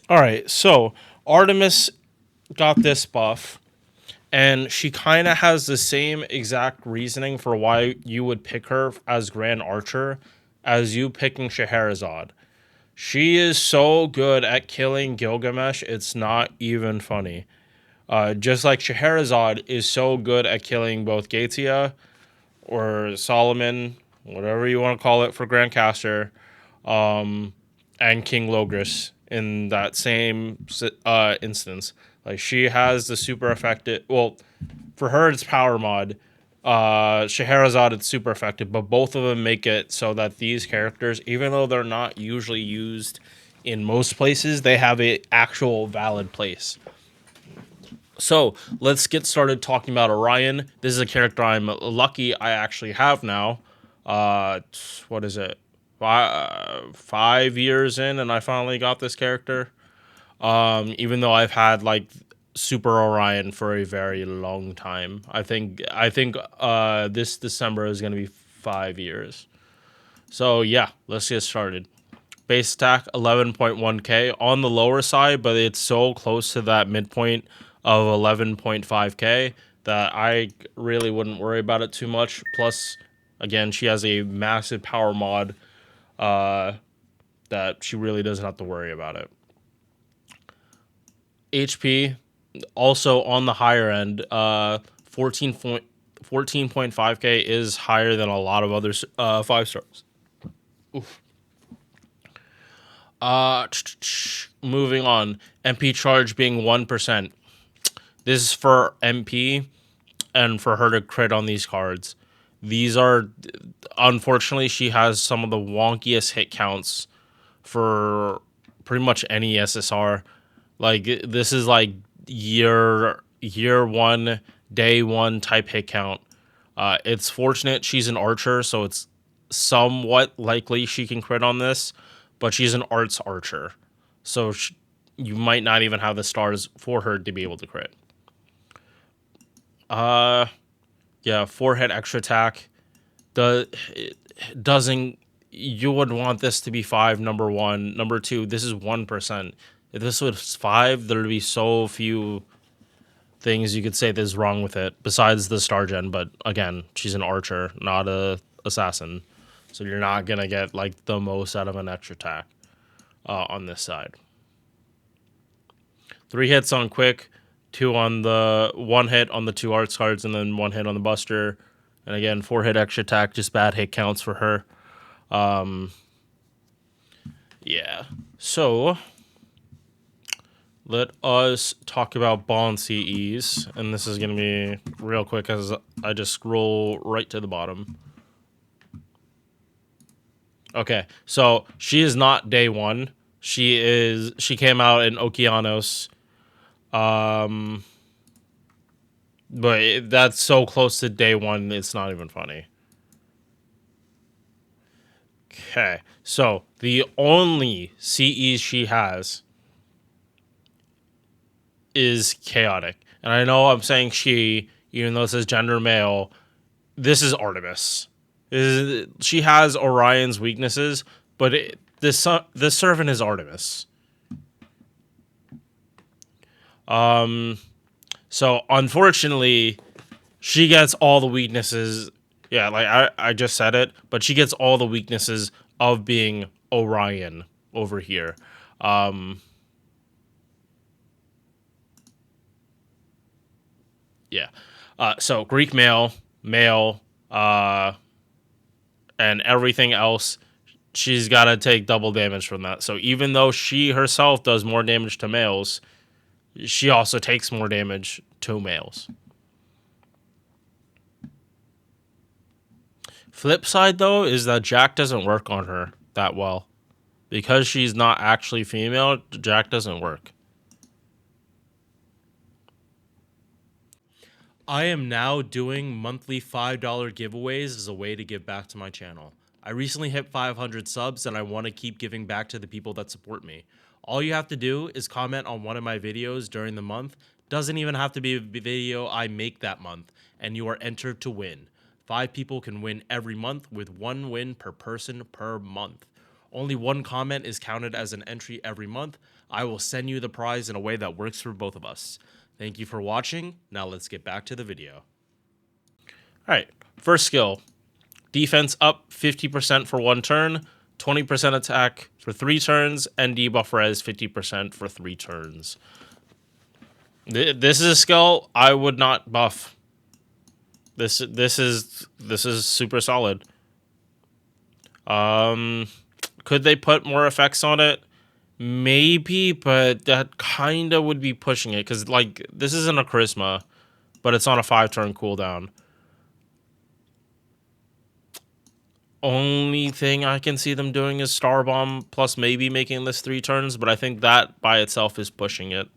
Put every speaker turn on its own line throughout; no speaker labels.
All right, so Artemis got this buff, and she kind of has the same exact reasoning for why you would pick her as Grand Archer as you picking Scheherazade. She is so good at killing Gilgamesh, it's not even funny. Just like Scheherazade is so good at killing both Gatia or Solomon, whatever you want to call it for Grandcaster, and King Logris in that same instance. Like she has the super effective. Well, for her it's power mod. Scheherazade it's super effective, but both of them make it so that these characters, even though they're not usually used in most places, they have a actual valid place. So let's get started talking about Orion. This is a character I'm lucky I actually have now. Uh, what is it? 5 years in, and I finally got this character. Even though I've had like Super Orion for a very long time. I think this December is gonna be 5 years. So yeah, let's get started. Base attack 11.1k on the lower side, but it's so close to that midpoint of 11.5k that I really wouldn't worry about it too much. Plus, again, she has a massive power mod uh, that she really doesn't have to worry about it. HP also on the higher end, 14.5k is higher than a lot of other 5 stars. Uh, moving on, MP charge being 1%. This is for MP and for her to crit on these cards. These are, unfortunately, she has some of the wonkiest hit counts for pretty much any SSR. Like this is like year one, day one type hit count. It's fortunate she's an archer, so it's somewhat likely she can crit on this, but she's an arts archer, so you might not even have the stars for her to be able to crit. Uh, yeah, forehead extra attack. It doesn't. You would want this to be five. Number one, number two. This is 1%. If this was five, there'd be so few things you could say that's wrong with it besides the star gen. But again, she's an archer, not a assassin, so you're not gonna get like the most out of an extra attack on this side. 3 hits on quick, two on the one hit on the two arts cards, and then one hit on the buster. And again, 4 hit extra attack, just bad hit counts for her. Yeah. So let us talk about bond CEs, and this is gonna be real quick as I just scroll right to the bottom. Okay, so she is not day one. She came out in Okeanos. Um, but that's so close to day one, it's not even funny. Okay, so the only CEs she has is chaotic. And I know I'm saying she, even though it says gender male, this is Artemis. She has Orion's weaknesses, but this servant is Artemis. So unfortunately, she gets all the weaknesses. Yeah, like I just said it, but she gets all the weaknesses of being Orion over here. Yeah. So Greek male, and everything else, she's got to take double damage from that. So even though she herself does more damage to males, she also takes more damage to males. Flip side, though, is that Jack doesn't work on her that well. Because she's not actually female, Jack doesn't work. I am now doing monthly $5 giveaways as a way to give back to my channel. I recently hit 500 subs and I want to keep giving back to the people that support me. All you have to do is comment on one of my videos during the month. Doesn't even have to be a video I make that month, and you are entered to win. 5 people can win every month with 1 win per person per month. Only one comment is counted as an entry every month. I will send you the prize in a way that works for both of us. Thank you for watching. Now let's get back to the video. All right, first skill. Defense up 50% for 1 turn, 20% attack for 3 turns, and debuff res 50% for 3 turns. This is a skill I would not buff. This is super solid. Could they put more effects on it? Maybe, but that kind of would be pushing it, because like this isn't a charisma, but it's on a 5-turn cooldown. Only thing I can see them doing is Star Bomb, plus maybe making this 3 turns, but I think that by itself is pushing it.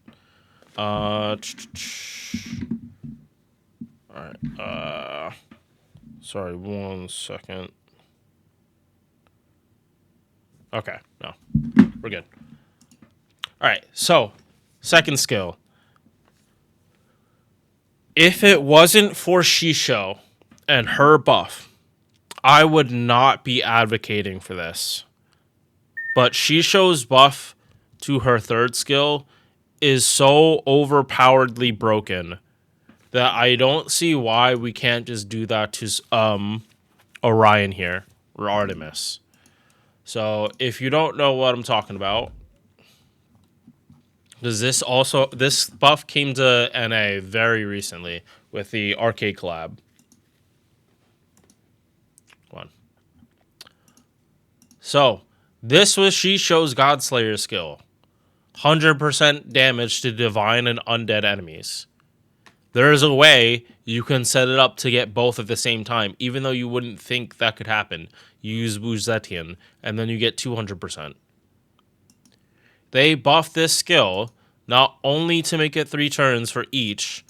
Alright, sorry, 1 second. Okay, no, we're good. Alright, so, second skill. If it wasn't for Shishou and her buff, I would not be advocating for this. But Shishou's buff to her 3rd skill is so overpoweredly broken that I don't see why we can't just do that to Orion here, or Artemis. So if you don't know what I'm talking about, does this buff came to NA very recently with the arcade collab. So, this was Shishou's Godslayer skill. 100% damage to divine and undead enemies. There is a way you can set it up to get both at the same time, even though you wouldn't think that could happen. You use Buzetian, and then you get 200%. They buffed this skill, not only to make it 3 turns for each,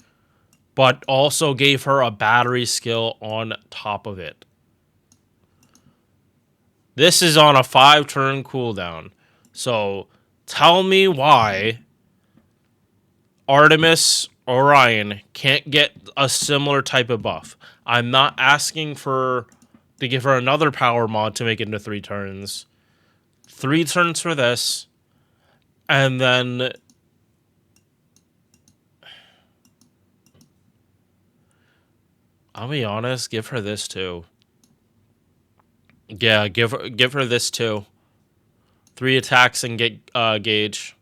but also gave her a battery skill on top of it. This is on a 5-turn cooldown. So, tell me why Artemis Orion can't get a similar type of buff. I'm not asking to give her another power mod to make it into 3 turns. 3 turns for this. And then I'll be honest, give her this too. Yeah, give her this too. 3 attacks and get gauge.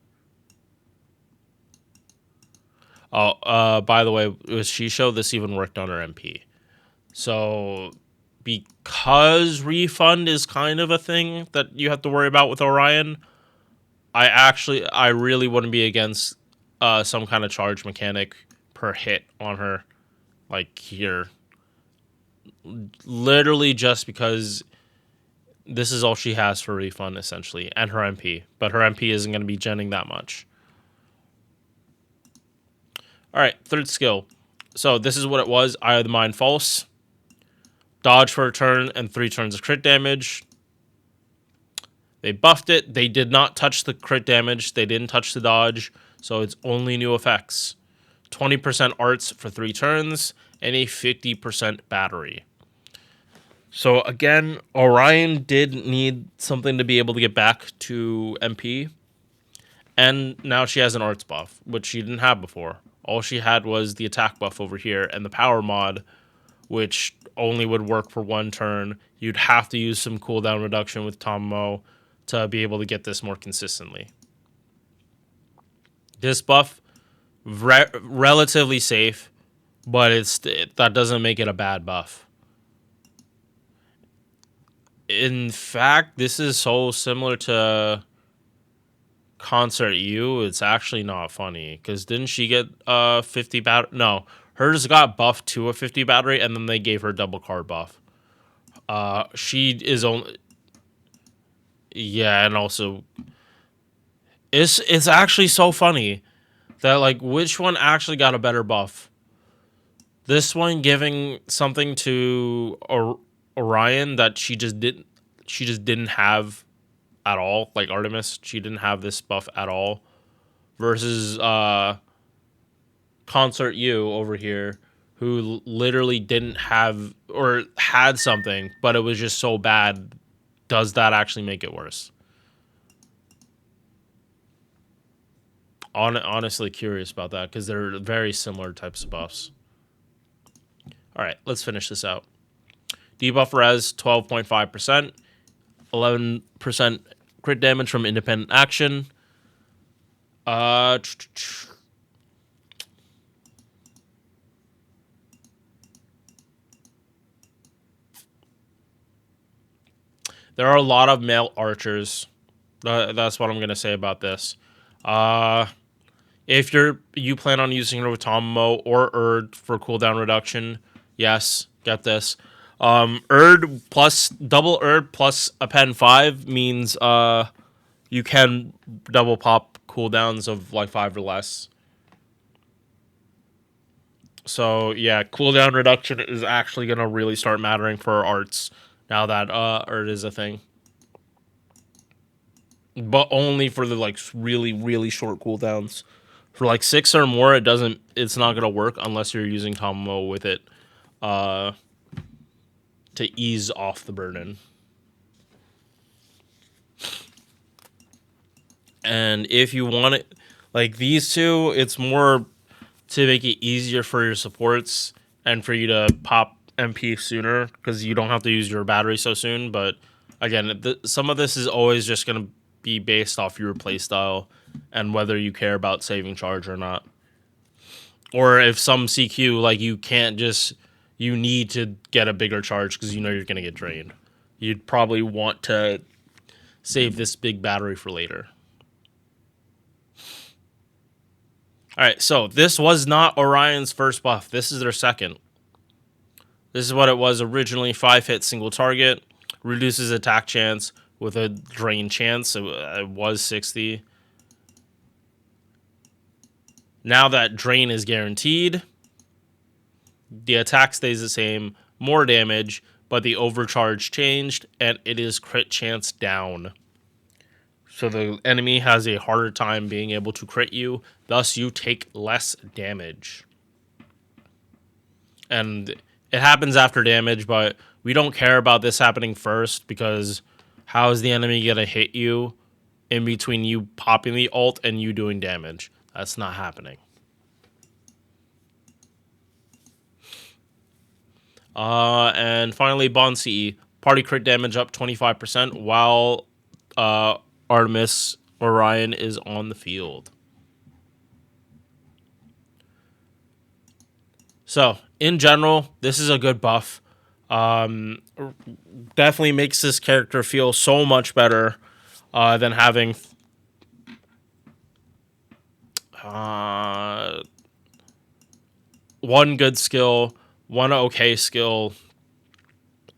Oh, by the way, with Shishou, this even worked on her MP. So, because refund is kind of a thing that you have to worry about with Orion, I really wouldn't be against some kind of charge mechanic per hit on her, like here. Literally just because this is all she has for refund, essentially, and her MP. But her MP isn't going to be genning that much. Alright, 3rd skill. So this is what it was. Eye of the Mind False. Dodge for a turn and 3 turns of crit damage. They buffed it. They did not touch the crit damage. They didn't touch the dodge. So it's only new effects. 20% arts for 3 turns and a 50% battery. So again, Orion did need something to be able to get back to MP. And now she has an arts buff, which she didn't have before. All she had was the attack buff over here and the power mod, which only would work for 1 turn. You'd have to use some cooldown reduction with Tomo to be able to get this more consistently. This buff, relatively safe, but that doesn't make it a bad buff. In fact, this is so similar to Concert U, it's actually not funny. Because didn't she get 50 battery? No, hers got buffed to a 50 battery, and then they gave her double card buff. She is only... Yeah, and also... It's actually so funny that, like, which one actually got a better buff? This one giving something to Orion that she just didn't have at all, like Artemis. She didn't have this buff at all. Versus Concert U over here, who literally didn't have, or had something, but it was just so bad. Does that actually make it worse? honestly curious about that because they're very similar types of buffs. All right, let's finish this out. Debuff res 12.5%, 11% crit damage from independent action. There are a lot of male archers. That's what I'm gonna say about this. If you plan on using Rotomo or Erd for cooldown reduction, yes, get this. Erd plus double Erd plus a pen 5 means you can double pop cooldowns of like 5 or less. So yeah, cooldown reduction is actually gonna really start mattering for arts now that Erd is a thing. But only for the like really, really short cooldowns. For like 6 or more, it's not gonna work unless you're using Tomomo with it to ease off the burden. And if you want it like these two, it's more to make it easier for your supports and for you to pop MP sooner because you don't have to use your battery so soon. But again, some of this is always just going to be based off your playstyle and whether you care about saving charge or not. Or if some CQ, like you need to get a bigger charge because you know you're going to get drained. You'd probably want to save this big battery for later. All right, so this was not Orion's first buff. This is their second. This is what it was originally. 5-hit single target. Reduces attack chance with a drain chance. It was 60. Now that drain is guaranteed, the attack stays the same. More damage, but the overcharge changed, and it is crit chance down. So the enemy has a harder time being able to crit you. Thus, you take less damage. And it happens after damage, but we don't care about this happening first because how is the enemy going to hit you in between you popping the ult and you doing damage? That's not happening. And finally, Bond CE. Party crit damage up 25% while Artemis Orion is on the field. So, in general, this is a good buff. Definitely makes this character feel so much better than having one good skill, one okay skill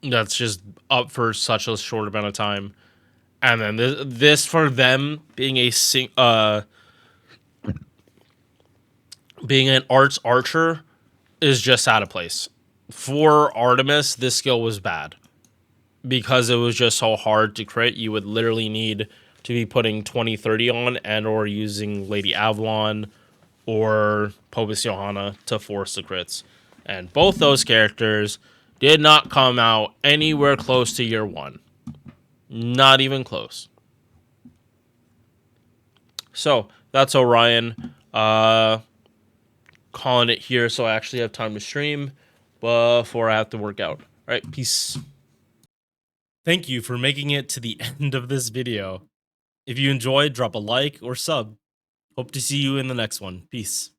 that's just up for such a short amount of time. And then this for them being being an arts archer is just out of place. For Artemis, this skill was bad because it was just so hard to crit. You would literally need to be putting 20-30 on and or using Lady Avalon or Pobus Johanna to force the crits. And both those characters did not come out anywhere close to year 1. Not even close. So, that's Orion. Calling it here so I actually have time to stream before I have to work out. All right, peace. Thank you for making it to the end of this video. If you enjoyed, drop a like or sub. Hope to see you in the next one. Peace.